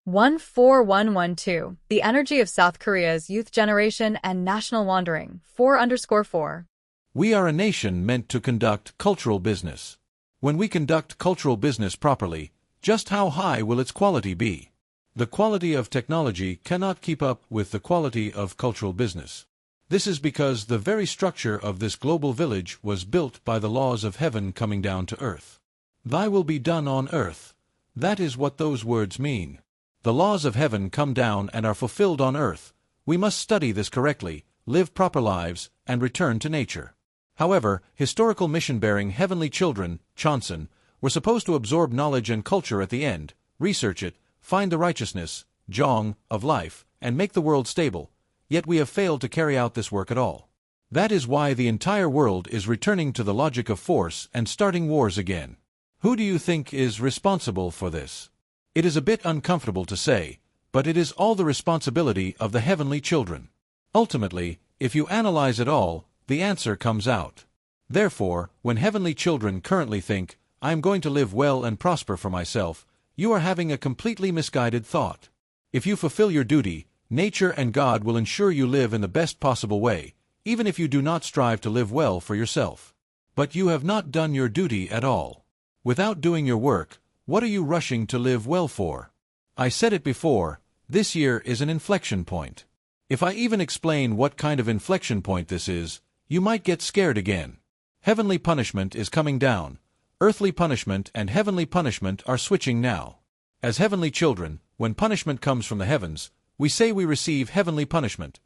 14112. The energy of South Korea's youth generation and national wandering. 4_4. We are a nation meant to conduct cultural business. When we conduct cultural business properly, just how high will its quality be? The quality of technology cannot keep up with the quality of cultural business. This is because the very structure of this global village was built by the laws of heaven coming down to earth. Thy will be done on earth. That is what those words mean. The laws of heaven come down and are fulfilled on earth. We must study this correctly, live proper lives, and return to nature. However, historical mission-bearing heavenly children, Chonson, were supposed to absorb knowledge and culture at the end, research it, find the righteousness, Jong, of life, and make the world stable, yet we have failed to carry out this work at all. That is why the entire world is returning to the logic of force and starting wars again. Who do you think is responsible for this? It is a bit uncomfortable to say, but it is all the responsibility of the heavenly children. Ultimately, if you analyze it all, the answer comes out. Therefore, when heavenly children currently think, I am going to live well and prosper for myself, you are having a completely misguided thought. If you fulfill your duty, nature and God will ensure you live in the best possible way, even if you do not strive to live well for yourself. But you have not done your duty at all. Without doing your work, what are you rushing to live well for? I said it before, this year is an inflection point. If I even explain what kind of inflection point this is, you might get scared again. Heavenly punishment is coming down. Earthly punishment and heavenly punishment are switching now. As heavenly children, when punishment comes from the heavens, we say we receive heavenly punishment.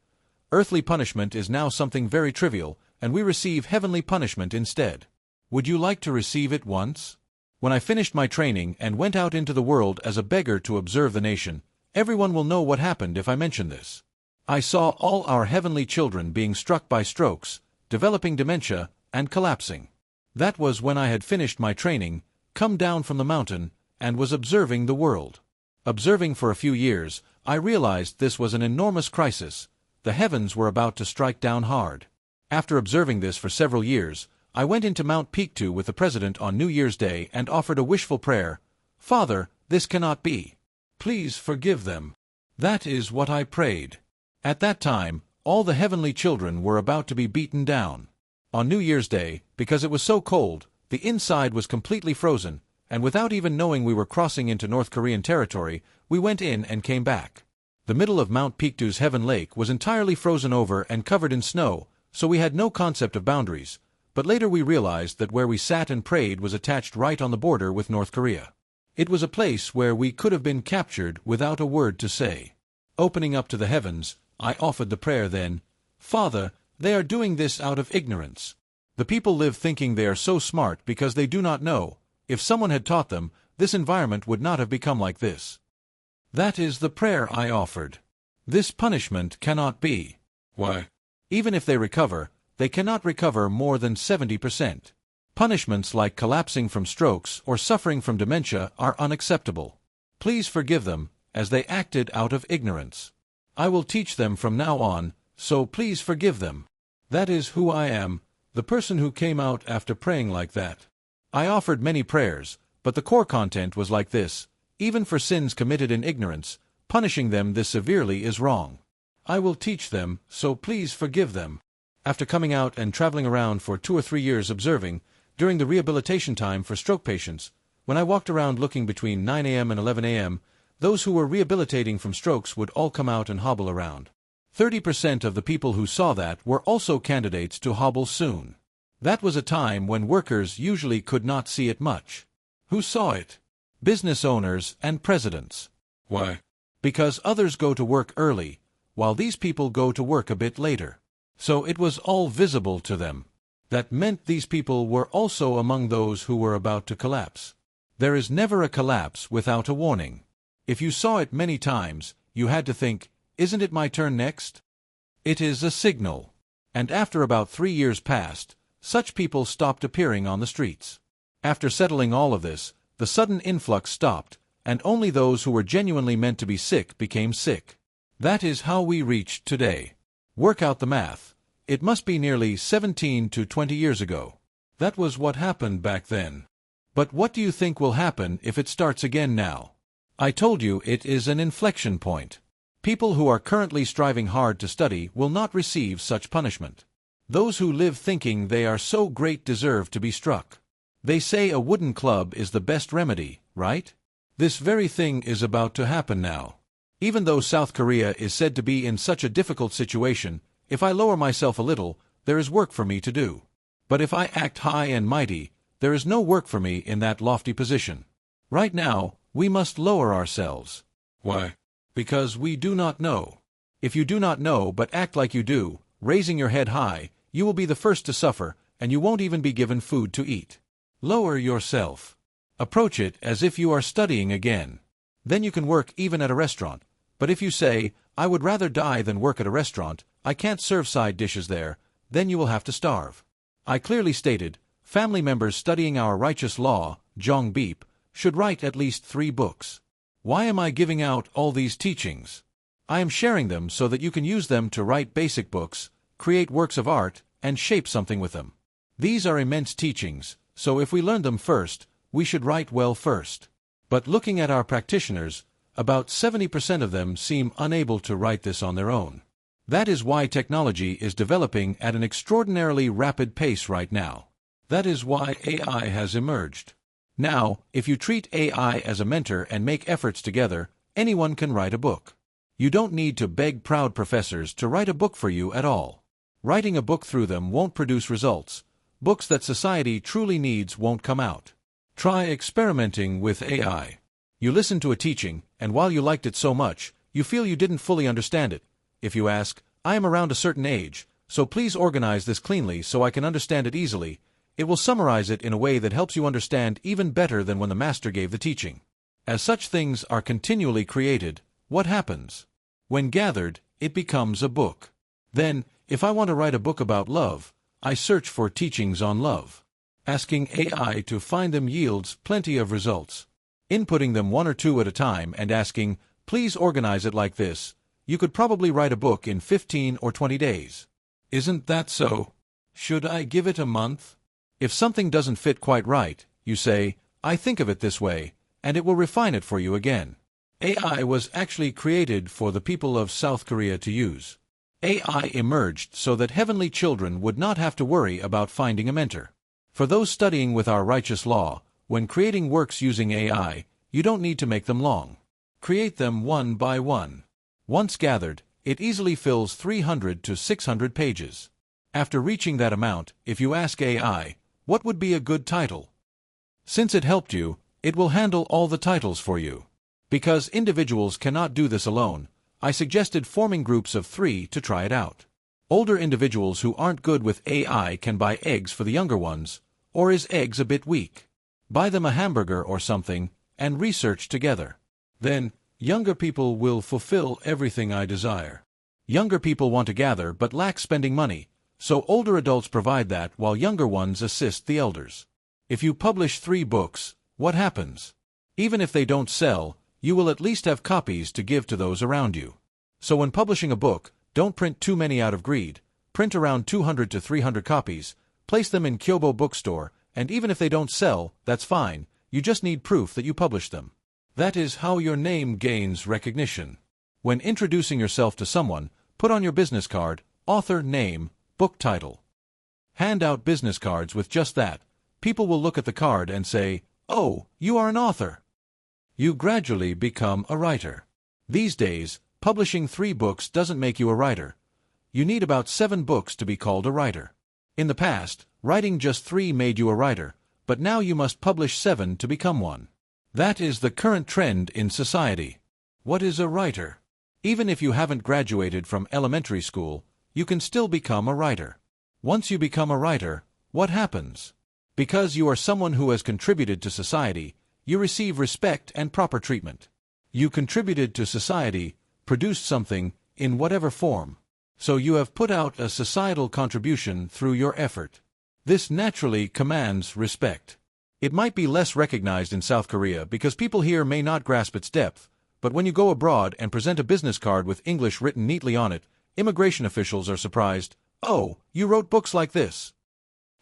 Earthly punishment is now something very trivial, and we receive heavenly punishment instead. Would you like to receive it once? When I finished my training and went out into the world as a beggar to observe the nation, everyone will know what happened if I mention this. I saw all our heavenly children being struck by strokes, developing dementia, and collapsing. That was when I had finished my training, come down from the mountain, and was observing the world. Observing for a few years, I realized this was an enormous crisis. The heavens were about to strike down hard. After observing this for several years, I went into Mount Pictou with the president on New Year's Day and offered a wishful prayer. Father, this cannot be. Please forgive them. That is what I prayed. At that time, all the heavenly children were about to be beaten down. On New Year's Day, because it was so cold, the inside was completely frozen, and without even knowing we were crossing into North Korean territory, we went in and came back. The middle of Mount Pictou's Heaven Lake was entirely frozen over and covered in snow, so we had no concept of boundaries, but later we realized that where we sat and prayed was attached right on the border with North Korea. It was a place where we could have been captured without a word to say. Opening up to the heavens, I offered the prayer then, Father, they are doing this out of ignorance. The people live thinking they are so smart because they do not know. If someone had taught them, this environment would not have become like this. That is the prayer I offered. This punishment cannot be. Why? Even if they recover, they cannot recover more than 70%. Punishments like collapsing from strokes or suffering from dementia are unacceptable. Please forgive them, as they acted out of ignorance. I will teach them from now on, so please forgive them. That is who I am, the person who came out after praying like that. I offered many prayers, but the core content was like this: even for sins committed in ignorance, punishing them this severely is wrong. I will teach them, so please forgive them. After coming out and traveling around for 2 or 3 years observing, during the rehabilitation time for stroke patients, when I walked around looking between 9 a.m. and 11 a.m., those who were rehabilitating from strokes would all come out and hobble around. 30% of the people who saw that were also candidates to hobble soon. That was a time when workers usually could not see it much. Who saw it? Business owners and presidents. Why? Because others go to work early, while these people go to work a bit later. So it was all visible to them. That meant these people were also among those who were about to collapse. There is never a collapse without a warning. If you saw it many times, you had to think, isn't it my turn next? It is a signal. And after about 3 years passed, such people stopped appearing on the streets. After settling all of this, the sudden influx stopped, and only those who were genuinely meant to be sick became sick. That is how we reached today. Work out the math. It must be nearly 17 to 20 years ago. That was what happened back then. But what do you think will happen if it starts again now? I told you it is an inflection point. People who are currently striving hard to study will not receive such punishment. Those who live thinking they are so great deserve to be struck. They say a wooden club is the best remedy, right? This very thing is about to happen now. Even though South Korea is said to be in such a difficult situation, if I lower myself a little, there is work for me to do. But if I act high and mighty, there is no work for me in that lofty position. Right now, we must lower ourselves. Why? Because we do not know. If you do not know but act like you do, raising your head high, you will be the first to suffer, and you won't even be given food to eat. Lower yourself. Approach it as if you are studying again. Then you can work even at a restaurant. But if you say, I would rather die than work at a restaurant, I can't serve side dishes there, then you will have to starve. I clearly stated, family members studying our righteous law, Jong Beep, should write at least 3 books. Why am I giving out all these teachings? I am sharing them so that you can use them to write basic books, create works of art, and shape something with them. These are immense teachings, so if we learn them first, we should write well first. But looking at our practitioners, about 70% of them seem unable to write this on their own. That is why technology is developing at an extraordinarily rapid pace right now. That is why AI has emerged. Now, if you treat AI as a mentor and make efforts together, anyone can write a book. You don't need to beg proud professors to write a book for you at all. Writing a book through them won't produce results. Books that society truly needs won't come out. Try experimenting with AI. You listen to a teaching, and while you liked it so much, you feel you didn't fully understand it. If you ask, I am around a certain age, so please organize this cleanly so I can understand it easily, it will summarize it in a way that helps you understand even better than when the master gave the teaching. As such things are continually created, what happens? When gathered, it becomes a book. Then, if I want to write a book about love, I search for teachings on love. Asking AI to find them yields plenty of results. Inputting them 1 or 2 at a time and asking, please organize it like this, you could probably write a book in 15 or 20 days. Isn't that so? Should I give it a month? If something doesn't fit quite right, you say, I think of it this way, and it will refine it for you again. AI was actually created for the people of South Korea to use. AI emerged so that heavenly children would not have to worry about finding a mentor. For those studying with our righteous law, when creating works using AI, you don't need to make them long. Create them one by one. Once gathered, it easily fills 300 to 600 pages. After reaching that amount, if you ask AI, what would be a good title? Since it helped you, it will handle all the titles for you. Because individuals cannot do this alone, I suggested forming groups of 3 to try it out. Older individuals who aren't good with AI can buy eggs for the younger ones, or is eggs a bit weak? Buy them a hamburger or something, and research together. Then, younger people will fulfill everything I desire. Younger people want to gather but lack spending money, so older adults provide that while younger ones assist the elders. If you publish 3 books, what happens? Even if they don't sell, you will at least have copies to give to those around you. So when publishing a book, don't print too many out of greed. Print around 200 to 300 copies, place them in Kyobo bookstore, and even if they don't sell, that's fine, you just need proof that you published them. That is how your name gains recognition. When introducing yourself to someone, put on your business card, author name, book title. Hand out business cards with just that. People will look at the card and say, oh, you are an author. You gradually become a writer. These days, publishing 3 books doesn't make you a writer. You need about 7 books to be called a writer. In the past, writing just 3 made you a writer, but now you must publish 7 to become one. That is the current trend in society. What is a writer? Even if you haven't graduated from elementary school, you can still become a writer. Once you become a writer, what happens? Because you are someone who has contributed to society, you receive respect and proper treatment. You contributed to society, produced something, in whatever form. So you have put out a societal contribution through your effort. This naturally commands respect. It might be less recognized in South Korea because people here may not grasp its depth, but when you go abroad and present a business card with English written neatly on it, immigration officials are surprised. Oh, you wrote books like this.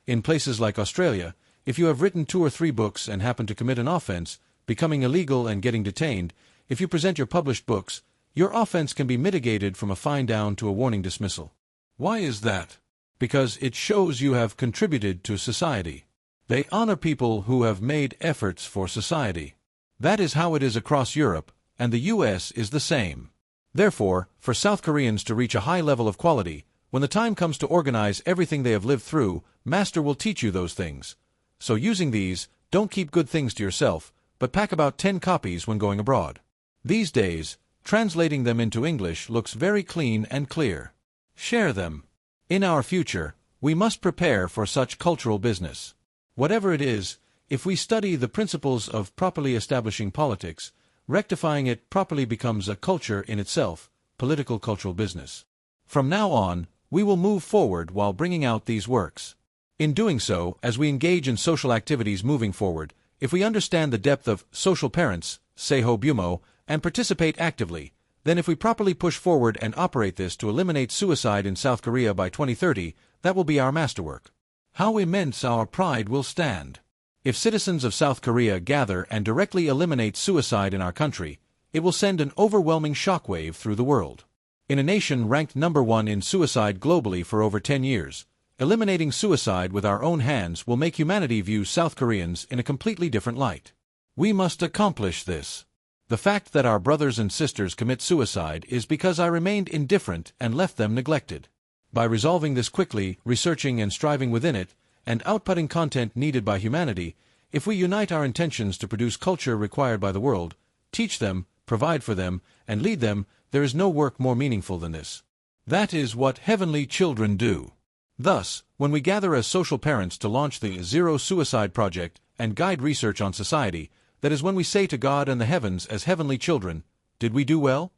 In places like Australia, if you have written 2 or 3 books and happen to commit an offense, becoming illegal and getting detained, if you present your published books, your offense can be mitigated from a fine down to a warning dismissal. Why is that? Because it shows you have contributed to society. They honor people who have made efforts for society. That is how it is across Europe, and the US is the same. Therefore, for South Koreans to reach a high level of quality, when the time comes to organize everything they have lived through, Master will teach you those things. So using these, don't keep good things to yourself, but pack about 10 copies when going abroad. These days, translating them into English looks very clean and clear. Share them. In our future, we must prepare for such cultural business. Whatever it is, if we study the principles of properly establishing politics, rectifying it properly becomes a culture in itself, political cultural business. From now on, we will move forward while bringing out these works. In doing so, as we engage in social activities moving forward, if we understand the depth of social parents, Seiho Bumo, and participate actively, then if we properly push forward and operate this to eliminate suicide in South Korea by 2030, that will be our masterwork. How immense our pride will stand. If citizens of South Korea gather and directly eliminate suicide in our country, it will send an overwhelming shockwave through the world. In a nation ranked number 1 in suicide globally for over 10 years, eliminating suicide with our own hands will make humanity view South Koreans in a completely different light. We must accomplish this. The fact that our brothers and sisters commit suicide is because I remained indifferent and left them neglected. By resolving this quickly, researching and striving within it, and outputting content needed by humanity, if we unite our intentions to produce culture required by the world, teach them, provide for them, and lead them, there is no work more meaningful than this. That is what heavenly children do. Thus, when we gather as social parents to launch the Zero Suicide Project and guide research on society, that is when we say to God and the heavens as heavenly children, did we do well?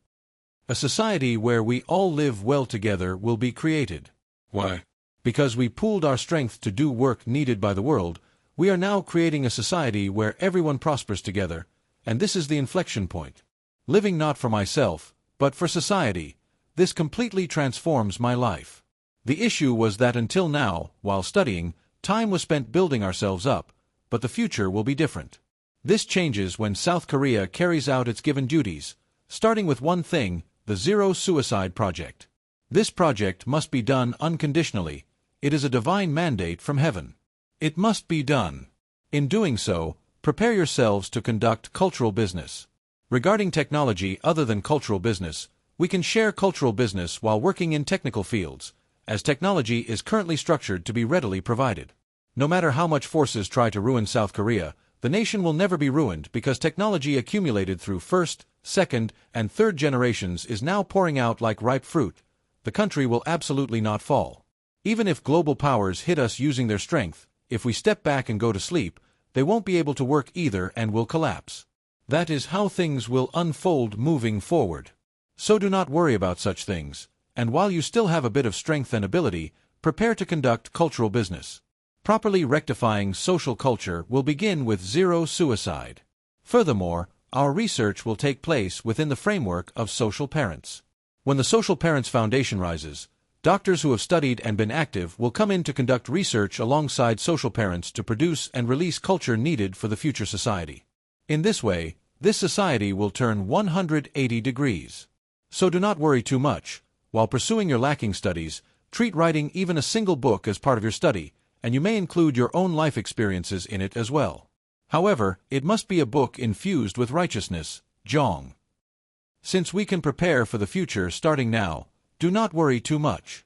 A society where we all live well together will be created. Why? Because we pooled our strength to do work needed by the world, we are now creating a society where everyone prospers together, and this is the inflection point. Living not for myself, but for society, this completely transforms my life. The issue was that until now, while studying, time was spent building ourselves up, but the future will be different. This changes when South Korea carries out its given duties, starting with one thing, the Zero Suicide Project. This project must be done unconditionally. It is a divine mandate from heaven. It must be done. In doing so, prepare yourselves to conduct cultural business. Regarding technology other than cultural business, we can share cultural business while working in technical fields, as technology is currently structured to be readily provided. No matter how much forces try to ruin South Korea, the nation will never be ruined because technology accumulated through first, second, and third generations is now pouring out like ripe fruit. The country will absolutely not fall. Even if global powers hit us using their strength, if we step back and go to sleep, they won't be able to work either and will collapse. That is how things will unfold moving forward. So do not worry about such things, and while you still have a bit of strength and ability, prepare to conduct cultural business. Properly rectifying social culture will begin with zero suicide. Furthermore, our research will take place within the framework of social parents. When the Social Parents Foundation rises, doctors who have studied and been active will come in to conduct research alongside social parents to produce and release culture needed for the future society. In this way, this society will turn 180 degrees. So do not worry too much. While pursuing your lacking studies, treat writing even a single book as part of your study, and you may include your own life experiences in it as well. However, it must be a book infused with righteousness, Jong. Since we can prepare for the future starting now, do not worry too much.